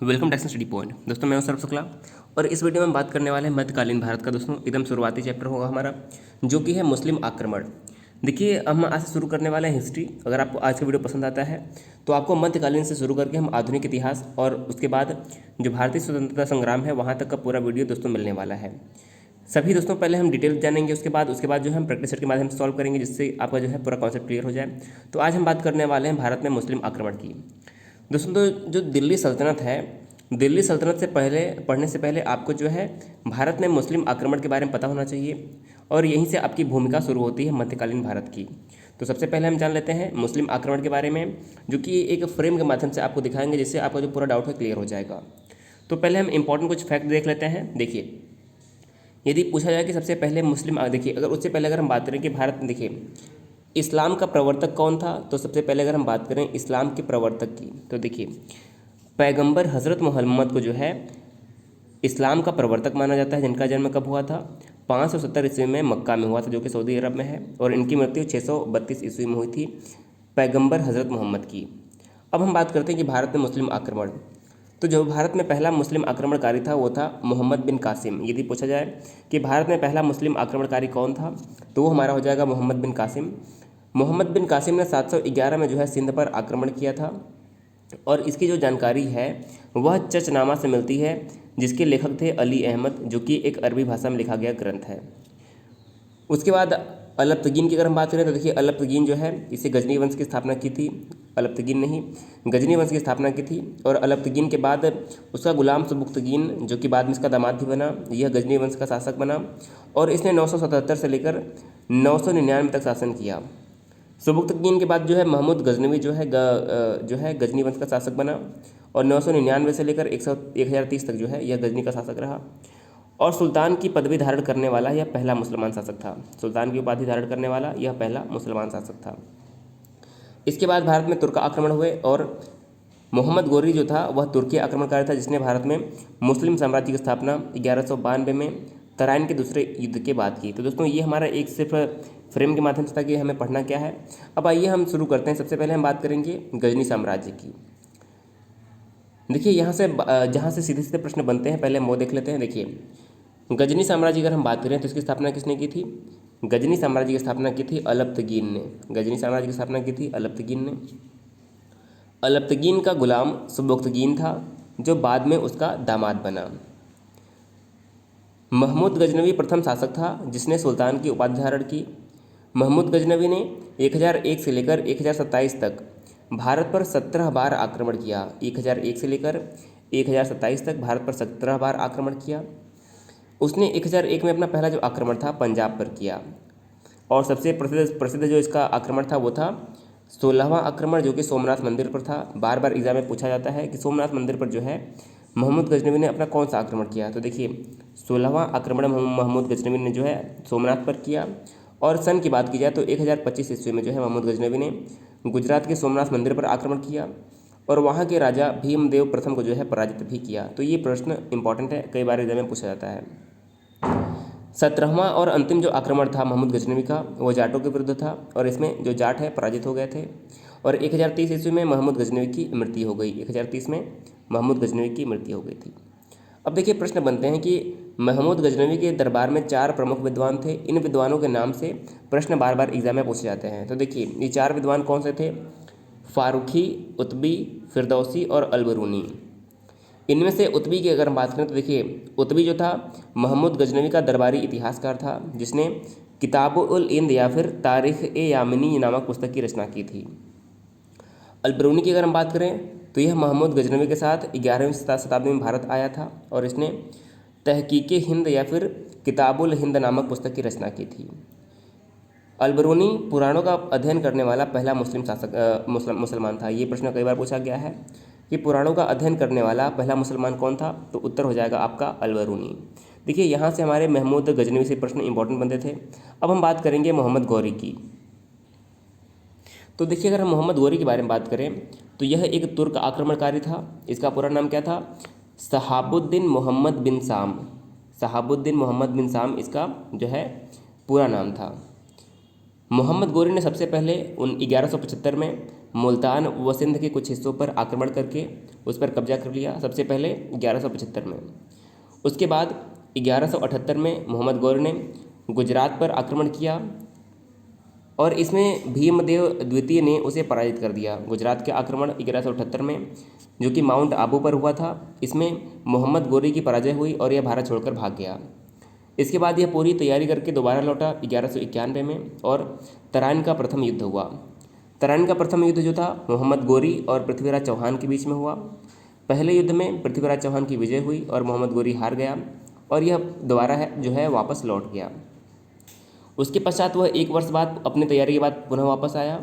Welcome to study point. दोस्तों मैं हूं सौरभ शुक्ला और इस वीडियो में हम बात करने वाले हैं मध्यकालीन भारत का। दोस्तों एकदम शुरुआती चैप्टर होगा हमारा, जो कि है मुस्लिम आक्रमण। देखिए हम आज से शुरू करने वाले हैं हिस्ट्री। अगर आपको आज का वीडियो पसंद आता है तो आपको मध्यकालीन से शुरू करके हम आधुनिक इतिहास और उसके बाद जो भारतीय स्वतंत्रता संग्राम है वहाँ तक का पूरा वीडियो दोस्तों मिलने वाला है। सभी दोस्तों पहले हम डिटेल जानेंगे, उसके बाद जो है हम प्रैक्टिस सेट के माध्यम से सॉल्व करेंगे, जिससे आपका जो है पूरा कॉन्सेप्ट क्लियर हो जाए। तो आज हम बात करने वाले हैं भारत में मुस्लिम आक्रमण की। दोस्तों तो जो दिल्ली सल्तनत है, दिल्ली सल्तनत से पहले पढ़ने से पहले आपको जो है भारत में मुस्लिम आक्रमण के बारे में पता होना चाहिए और यहीं से आपकी भूमिका शुरू होती है मध्यकालीन भारत की। तो सबसे पहले हम जान लेते हैं मुस्लिम आक्रमण के बारे में, जो कि एक फ्रेम के माध्यम से आपको दिखाएंगे, जिससे आपका जो पूरा डाउट है क्लियर हो जाएगा। तो पहले हम इंपॉर्टेंट कुछ फैक्ट देख लेते हैं। देखिए यदि पूछा जाए कि सबसे पहले देखिए अगर उससे पहले अगर हम बात करें कि भारत में देखिए इस्लाम का प्रवर्तक कौन था, तो सबसे पहले अगर हम बात करें इस्लाम के प्रवर्तक की, तो देखिए पैगंबर हज़रत मोहम्मद को जो है इस्लाम का प्रवर्तक माना जाता है, जिनका जन्म कब हुआ था 570 ईस्वी में मक्का में हुआ था, जो कि सऊदी अरब में है, और इनकी मृत्यु 632 ईस्वी में हुई थी पैगंबर हज़रत मोहम्मद की। अब हम बात करते हैं कि भारत में मुस्लिम आक्रमण। तो जो भारत में पहला मुस्लिम आक्रमणकारी था वो था मोहम्मद बिन कासिम। यदि पूछा जाए कि भारत में पहला मुस्लिम आक्रमणकारी कौन था, तो वो हमारा हो जाएगा मोहम्मद बिन कासिम। मोहम्मद बिन कासिम ने 711 में जो है सिंध पर आक्रमण किया था, और इसकी जो जानकारी है वह चचनामा से मिलती है, जिसके लेखक थे अली अहमद, जो कि एक अरबी भाषा में लिखा गया ग्रंथ है। उसके बाद अलप्तगीन की अगर हम बात करें तो देखिए अलप्तगीन जो है इसे गजनी वंश की स्थापना की थी, अलप्तगीन नहीं गजनी वंश की स्थापना की थी। और अलप्तगीन के बाद उसका गुलाम सुबुक्तगीन, जो कि बाद में इसका दामाद भी बना, यह गजनी वंश का शासक बना, और इसने 977 से लेकर 999 तक शासन किया। सुबुक्तगीन के बाद जो है महमूद गजनवी जो है गजनी वंश का शासक बना, और 999 से लेकर 1030 तक जो है यह गजनी का शासक रहा। और सुल्तान की पदवी धारण करने वाला यह पहला मुसलमान शासक था। सुल्तान की उपाधि धारण करने वाला यह पहला मुसलमान शासक था। इसके बाद भारत में तुर्क आक्रमण हुए, और मोहम्मद गोरी जो था वह तुर्की आक्रमणकारी था, जिसने भारत में मुस्लिम साम्राज्य की स्थापना 1192 में तराइन के दूसरे युद्ध के बाद की। तो दोस्तों ये हमारा एक सिर्फ फ्रेम के माध्यम से था कि हमें पढ़ना क्या है। अब आइए हम शुरू करते हैं। सबसे पहले हम बात करेंगे गजनी साम्राज्य की। देखिए यहाँ से जहाँ से सीधे सीधे प्रश्न बनते हैं, पहले हम वो देख लेते हैं। देखिए गजनी साम्राज्य अगर हम बात करें तो इसकी स्थापना किसने की थी? गजनी साम्राज्य की स्थापना की थी अलप्तगीन ने। गजनी साम्राज्य की स्थापना की थी अलप्तगीन ने। अलप्तगीन का गुलाम सुबुक्तगीन था, जो बाद में उसका दामाद बना। महमूद गजनवी प्रथम शासक था जिसने सुल्तान की उपाधि धारण की। महमूद गजनवी ने 1001 से लेकर 1027 तक भारत पर 17 बार आक्रमण किया। 1001 से लेकर 1027 तक भारत पर 17 बार आक्रमण किया। उसने 1001 में अपना पहला जो आक्रमण था पंजाब पर किया, और सबसे प्रसिद्ध जो इसका आक्रमण था वो था 16वां आक्रमण, जो कि सोमनाथ मंदिर पर था। बार बार एग्जाम में पूछा जाता है कि सोमनाथ मंदिर पर जो है महमूद गजनवी ने अपना कौन सा आक्रमण किया। तो देखिए 16वां आक्रमण महमूद गजनवी ने जो है सोमनाथ पर किया। और सन की बात की जाए तो 1025 ईस्वी में जो है महमूद गजनवी ने गुजरात के सोमनाथ मंदिर पर आक्रमण किया, और वहाँ के राजा भीमदेव प्रथम को जो है पराजित भी किया। तो ये प्रश्न इंपॉर्टेंट है, कई बार एग्जाम में पूछा जाता है। 17वां और अंतिम जो आक्रमण था महमूद गजनवी का, वो जाटों के विरुद्ध था, और इसमें जो जाट है पराजित हो गए थे। और 1030 ईस्वी में महमूद गजनवी की मृत्यु हो गई। 1030 में महमूद गजनवी की मृत्यु हो गई थी। अब देखिए प्रश्न बनते हैं कि महमूद गजनवी के दरबार में 4 प्रमुख विद्वान थे। इन विद्वानों के नाम से प्रश्न बार बार एग्जाम में पूछे जाते हैं। तो देखिए ये 4 विद्वान कौन से थे? फारूकी, उतबी, फिरदौसी और अलबरूनी। इनमें से उतबी की अगर हम बात करें तो देखिए उतबी जो था महमूद गजनवी का दरबारी इतिहासकार था, जिसने किताबुल इंद या फिर तारीख ए यामिनी नामक पुस्तक की रचना की थी। अलबरूनी की अगर हम बात करें तो यह महमूद गजनवी के साथ 11वीं शताब्दी में भारत आया था, और इसने तहकीक हिंद या फिर किताबुल हिंद नामक पुस्तक की रचना की थी। अलबरूनी पुराणों का अध्ययन करने वाला पहला मुसलमान था। ये प्रश्न कई बार पूछा गया है कि पुराणों का अध्ययन करने वाला पहला मुसलमान कौन था, तो उत्तर हो जाएगा आपका अलबरूनी। देखिए यहाँ से हमारे महमूद गजनवी से प्रश्न इंपॉर्टेंट बनते थे। अब हम बात करेंगे मोहम्मद गौरी की। तो देखिए अगर हम मोहम्मद गौरी के बारे में बात करें तो यह एक तुर्क आक्रमणकारी था। इसका पूरा नाम क्या था? शहाबुद्दीन मोहम्मद बिन साम। शहाबुद्दीन मोहम्मद बिन साम इसका जो है पूरा नाम था। मोहम्मद गौरी ने सबसे पहले 1175 में मुल्तान व सिंध के कुछ हिस्सों पर आक्रमण करके उस पर कब्जा कर लिया, सबसे पहले 1175 में। उसके बाद 1178 में मोहम्मद गौरी ने गुजरात पर आक्रमण किया और इसमें भीमदेव द्वितीय ने उसे पराजित कर दिया। गुजरात के आक्रमण 1178 में जो कि माउंट आबू पर हुआ था, इसमें मोहम्मद गौरी की पराजय हुई और यह भारत छोड़कर भाग गया। इसके बाद यह पूरी तैयारी करके दोबारा लौटा 1191 में और तराइन का प्रथम युद्ध हुआ। तराइन का प्रथम युद्ध जो था मोहम्मद गौरी और पृथ्वीराज चौहान के बीच में हुआ। पहले युद्ध में पृथ्वीराज चौहान की विजय हुई और मोहम्मद गौरी हार गया और यह दोबारा जो है वापस लौट गया। उसके पश्चात वह 1 वर्ष बाद अपनी तैयारी के बाद पुनः वापस आया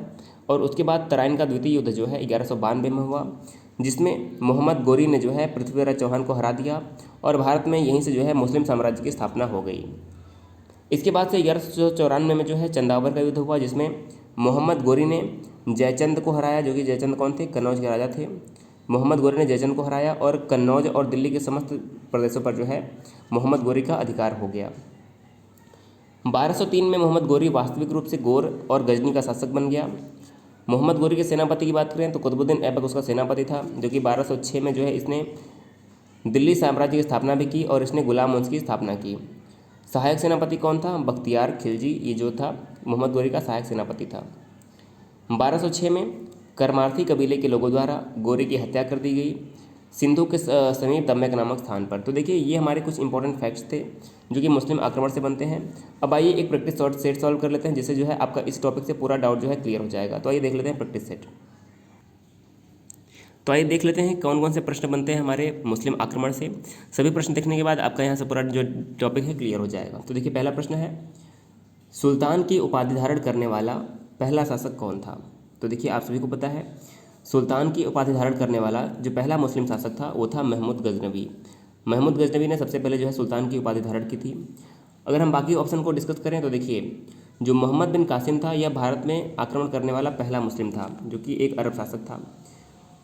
और उसके बाद तराइन का द्वितीय युद्ध जो है 1192 में हुआ, जिसमें मोहम्मद गौरी ने जो है पृथ्वीराज चौहान को हरा दिया और भारत में यहीं से जो है मुस्लिम साम्राज्य की स्थापना हो गई। इसके बाद से 1194 में जो है चंदावर का युद्ध हुआ, जिसमें मोहम्मद गौरी ने जयचंद को हराया, जो कि जयचंद कौन थे, कन्नौज के राजा थे। मोहम्मद गौरी ने जयचंद को हराया और कन्नौज और दिल्ली के समस्त प्रदेशों पर जो है मोहम्मद गौरी का अधिकार हो गया। 1203 में मोहम्मद गौरी वास्तविक रूप से गौर और गजनी का शासक बन गया। मोहम्मद गौरी के सेनापति की बात करें तो कुतुबुद्दीन ऐबक उसका सेनापति था, जो कि 1206 में जो है इसने दिल्ली साम्राज्य की स्थापना भी की और इसने गुलाम वंश की स्थापना की। सहायक सेनापति कौन था, बख्तियार खिलजी, ये जो था मोहम्मद गौरी का सहायक सेनापति था। 1206 में करमार्थी कबीले के लोगों द्वारा गौरी की हत्या कर दी गई सिंधु के समीप दम्यक नामक स्थान पर। तो देखिए ये हमारे कुछ इंपॉर्टेंट फैक्ट्स थे जो कि मुस्लिम आक्रमण से बनते हैं। अब आइए एक प्रैक्टिस सेट सॉल्व कर लेते हैं, जिससे जो है आपका इस टॉपिक से पूरा डाउट जो है क्लियर हो जाएगा। तो आइए देख लेते हैं प्रैक्टिस सेट। तो आइए देख लेते हैं कौन कौन से प्रश्न बनते हैं हमारे मुस्लिम आक्रमण से। सभी प्रश्न देखने के बाद आपका यहाँ से पूरा जो टॉपिक है क्लियर हो जाएगा। तो देखिए पहला प्रश्न है, सुल्तान की उपाधि धारण करने वाला पहला शासक कौन था। तो देखिए आप सभी को पता है सुल्तान की उपाधि धारण करने वाला जो पहला मुस्लिम शासक था वो था महमूद गजनवी। महमूद गजनवी ने सबसे पहले जो है सुल्तान की उपाधि धारण की थी। अगर हम बाकी ऑप्शन को डिस्कस करें तो देखिए जो मोहम्मद बिन कासिम था यह भारत में आक्रमण करने वाला पहला मुस्लिम था, जो कि एक अरब शासक था।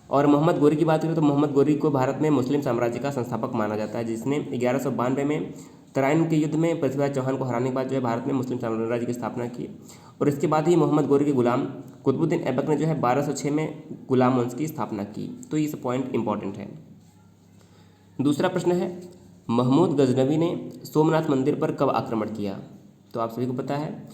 और मोहम्मद गौरी की बात करें तो मोहम्मद गौरी को भारत में मुस्लिम साम्राज्य का संस्थापक माना जाता है, जिसने 1192 में तराइन के युद्ध में पृथ्वीराज चौहान को हराने के बाद जो है भारत में मुस्लिम साम्राज्य की स्थापना की। और इसके बाद ही मोहम्मद गौरी के गुलाम कुतुबुद्दीन ऐबक ने जो है 1206 में गुलाम वंश की स्थापना की। तो ये सब पॉइंट इंपॉर्टेंट है। दूसरा प्रश्न है, महमूद गजनवी ने सोमनाथ मंदिर पर कब आक्रमण किया। तो आप सभी को पता है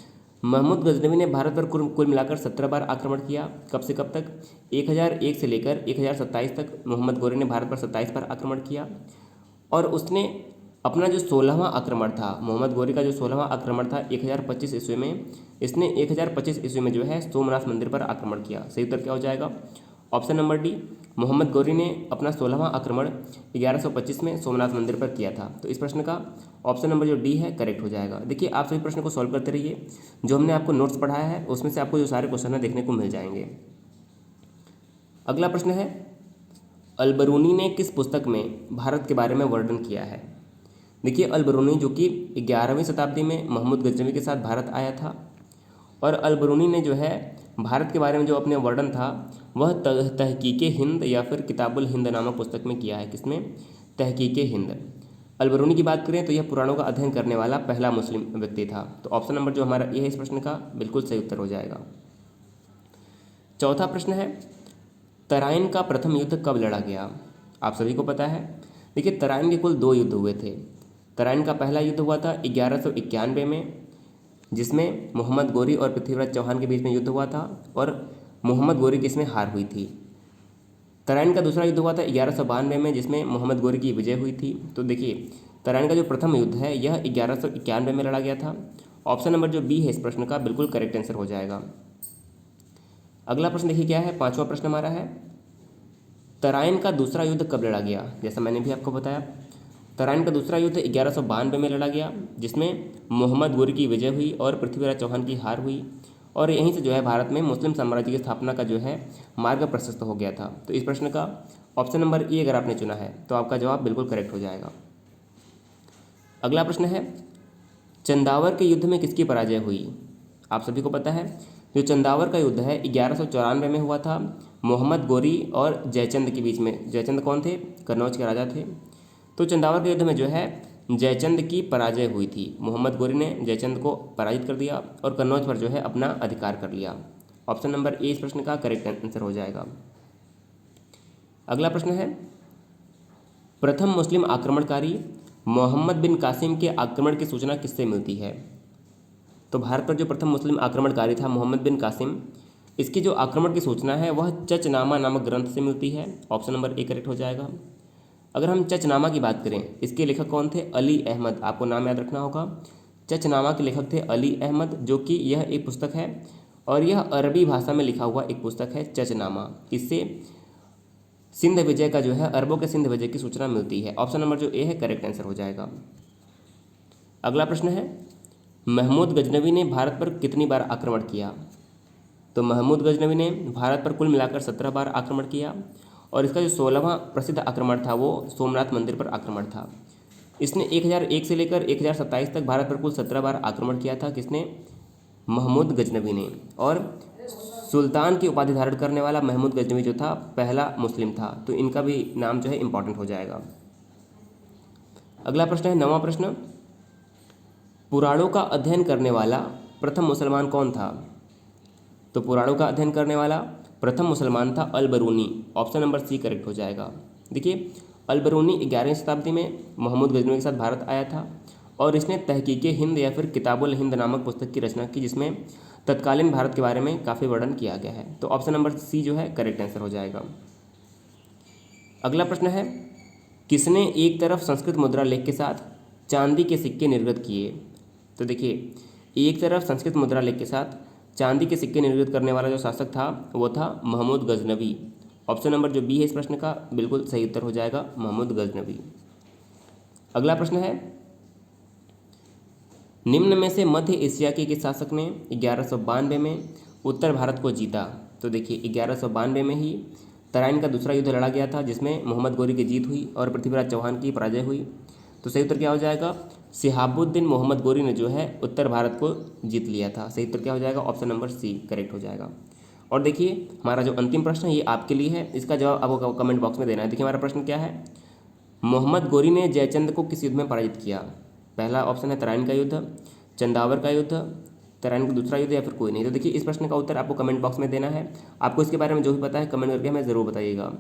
महमूद गजनवी ने भारत पर कुल मिलाकर 17 बार आक्रमण किया। कब से कब तक, 1001 से लेकर 1027 तक मोहम्मद गौरी ने भारत पर 27 बार आक्रमण किया। और उसने अपना जो 16वां आक्रमण था, मोहम्मद गौरी का जो 16वां आक्रमण था 1025 ईस्वी में, इसने 1025 ईस्वी में जो है सोमनाथ मंदिर पर आक्रमण किया। सही उत्तर क्या हो जाएगा, ऑप्शन नंबर डी। मोहम्मद गौरी ने अपना 16वां आक्रमण 1125 में सोमनाथ मंदिर पर किया था। तो इस प्रश्न का ऑप्शन नंबर जो डी है करेक्ट हो जाएगा। देखिए आप सभी प्रश्न को सॉल्व करते रहिए, जो हमने आपको नोट्स पढ़ाया है उसमें से आपको जो सारे क्वेश्चन है देखने को मिल जाएंगे। अगला प्रश्न है, अल-बरूनी ने किस पुस्तक में भारत के बारे में वर्णन किया है। देखिए अल-बरूनी जो कि 11वीं शताब्दी में महमूद गजनवी के साथ भारत आया था और अल-बरूनी ने जो है भारत के बारे में जो अपने वर्णन था वह तहकीके हिंद या फिर किताबुल हिंद नामक पुस्तक में किया है। किसमें, तहकीके हिंद। अल-बरूनी की बात करें तो यह पुराणों का अध्ययन करने वाला पहला मुस्लिम व्यक्ति था। तो ऑप्शन नंबर जो हमारा ये है इस प्रश्न का बिल्कुल सही उत्तर हो जाएगा। चौथा प्रश्न है, तराइन का प्रथम युद्ध कब लड़ा गया। आप सभी को पता है देखिए तराइन के कुल 2 युद्ध हुए थे। तराइन का पहला युद्ध हुआ था 1191 में, जिसमें मोहम्मद गौरी और पृथ्वीराज चौहान के बीच में युद्ध हुआ था और मोहम्मद गौरी की इसमें हार हुई थी। तराइन का दूसरा युद्ध हुआ था 1192 में, जिसमें मोहम्मद गौरी की विजय हुई थी। तो देखिए तराइन का जो प्रथम युद्ध है यह 1191 में लड़ा गया था। ऑप्शन नंबर जो बी है इस प्रश्न का बिल्कुल करेक्ट आंसर हो जाएगा। अगला प्रश्न देखिए क्या है, 5वां प्रश्न हमारा है, तराइन का दूसरा युद्ध कब लड़ा गया। जैसा मैंने भी आपको बताया तराइन का दूसरा युद्ध 1192 में लड़ा गया, जिसमें मोहम्मद गौरी की विजय हुई और पृथ्वीराज चौहान की हार हुई और यहीं से जो है भारत में मुस्लिम साम्राज्य की स्थापना का जो है मार्ग प्रशस्त हो गया था। तो इस प्रश्न का ऑप्शन नंबर ए अगर आपने चुना है तो आपका जवाब बिल्कुल करेक्ट हो जाएगा। अगला प्रश्न है, चंदावर के युद्ध में किसकी पराजय हुई। आप सभी को पता है जो चंदावर का युद्ध है 1194 में हुआ था मोहम्मद गौरी और जयचंद के बीच में। जयचंद कौन थे, कन्नौज के राजा थे। तो चंदावर के युद्ध में जो है जयचंद की पराजय हुई थी। मोहम्मद गौरी ने जयचंद को पराजित कर दिया और कन्नौज पर जो है अपना अधिकार कर लिया। ऑप्शन नंबर ए इस प्रश्न का करेक्ट आंसर हो जाएगा। अगला प्रश्न है, प्रथम मुस्लिम आक्रमणकारी मोहम्मद बिन कासिम के आक्रमण की सूचना किससे मिलती है? तो भारत पर जो प्रथम मुस्लिम आक्रमणकारी था मोहम्मद बिन कासिम, इसकी जो आक्रमण की सूचना है वह चचनामा नामक ग्रंथ से मिलती है। ऑप्शन नंबर ए करेक्ट हो जाएगा। अगर हम चचनामा की बात करें, इसके लेखक कौन थे? अली अहमद, आपको नाम याद रखना होगा। चचनामा के लेखक थे अली अहमद, जो कि यह एक पुस्तक है और यह अरबी भाषा में लिखा हुआ एक पुस्तक है चचनामा। इससे सिंध विजय का जो है, अरबों के सिंध विजय की सूचना मिलती है। ऑप्शन नंबर जो ए है करेक्ट आंसर हो जाएगा। अगला प्रश्न है, महमूद गजनवी ने भारत पर कितनी बार आक्रमण किया? तो महमूद गजनवी ने भारत पर कुल मिलाकर 17 बार आक्रमण किया और इसका जो 16वां प्रसिद्ध आक्रमण था वो सोमनाथ मंदिर पर आक्रमण था। इसने 1001 से लेकर 1027 तक भारत पर कुल 17 बार आक्रमण किया था। किसने? महमूद गजनवी ने। और सुल्तान की उपाधि धारण करने वाला महमूद गजनवी जो था पहला मुस्लिम था, तो इनका भी नाम जो है इंपॉर्टेंट हो जाएगा। अगला प्रश्न है 9वां प्रश्न, पुराणों का अध्ययन करने वाला प्रथम मुसलमान कौन था? तो पुराणों का अध्ययन करने वाला प्रथम मुसलमान था Al-Biruni. Option number C correct हो जाएगा। देखिए, अल-बरूनी 11वीं शताब्दी में महमूद गजनवी के साथ भारत आया था और इसने तहकीके हिंद या फिर किताबुल हिंद नामक पुस्तक की रचना की, जिसमें तत्कालीन भारत के बारे में काफ़ी वर्णन किया गया है। तो ऑप्शन नंबर सी जो है करेक्ट आंसर हो जाएगा। अगला प्रश्न है, किसने एक तरफ संस्कृत मुद्रा लेख के साथ चांदी के सिक्के निर्गत किए? तो देखिए, एक तरफ संस्कृत मुद्रा लेख के साथ चांदी के सिक्के निर्गत करने वाला जो शासक था वो था महमूद गजनवी। ऑप्शन नंबर जो बी है इस प्रश्न का बिल्कुल सही उत्तर हो जाएगा, महमूद गजनवी। अगला प्रश्न है, निम्न में से मध्य एशिया के किस शासक ने 1192 में उत्तर भारत को जीता? तो देखिए, 1192 में ही तराइन का दूसरा युद्ध लड़ा गया था, जिसमें मोहम्मद गोरी की जीत हुई और पृथ्वीराज चौहान की पराजय हुई। तो सही उत्तर क्या हो जाएगा? सिहाबुद्दीन मोहम्मद गोरी ने जो है उत्तर भारत को जीत लिया था। सही उत्तर क्या हो जाएगा? ऑप्शन नंबर सी करेक्ट हो जाएगा। और देखिए, हमारा जो अंतिम प्रश्न है ये आपके लिए है, इसका जवाब आपको कमेंट बॉक्स में देना है। देखिए, हमारा प्रश्न क्या है, मोहम्मद गोरी ने जयचंद को किस युद्ध में पराजित किया? पहला ऑप्शन है तराइन का युद्ध, चंदावर का युद्ध, तराइन का दूसरा युद्ध, या फिर कोई नहीं। तो देखिए, इस प्रश्न का उत्तर आपको कमेंट बॉक्स में देना है। आपको इसके बारे में जो भी पता है कमेंट करके हमें ज़रूर बताइएगा।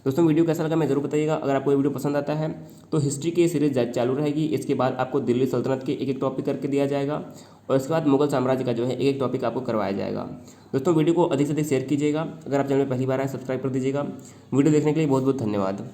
दोस्तों, वीडियो कैसा लगा मैं ज़रूर बताइएगा। अगर आपको ये वीडियो पसंद आता है तो हिस्ट्री की सीरीज चालू रहेगी। इसके बाद आपको दिल्ली सल्तनत के एक एक टॉपिक करके दिया जाएगा और इसके बाद मुगल साम्राज्य का जो है एक एक टॉपिक आपको करवाया जाएगा। दोस्तों, वीडियो को अधिक से अधिक शेयर कीजिएगा। अगर आप चैनल में पहली बार आए सब्सक्राइब कर दीजिएगा। वीडियो देखने के लिए बहुत बहुत धन्यवाद।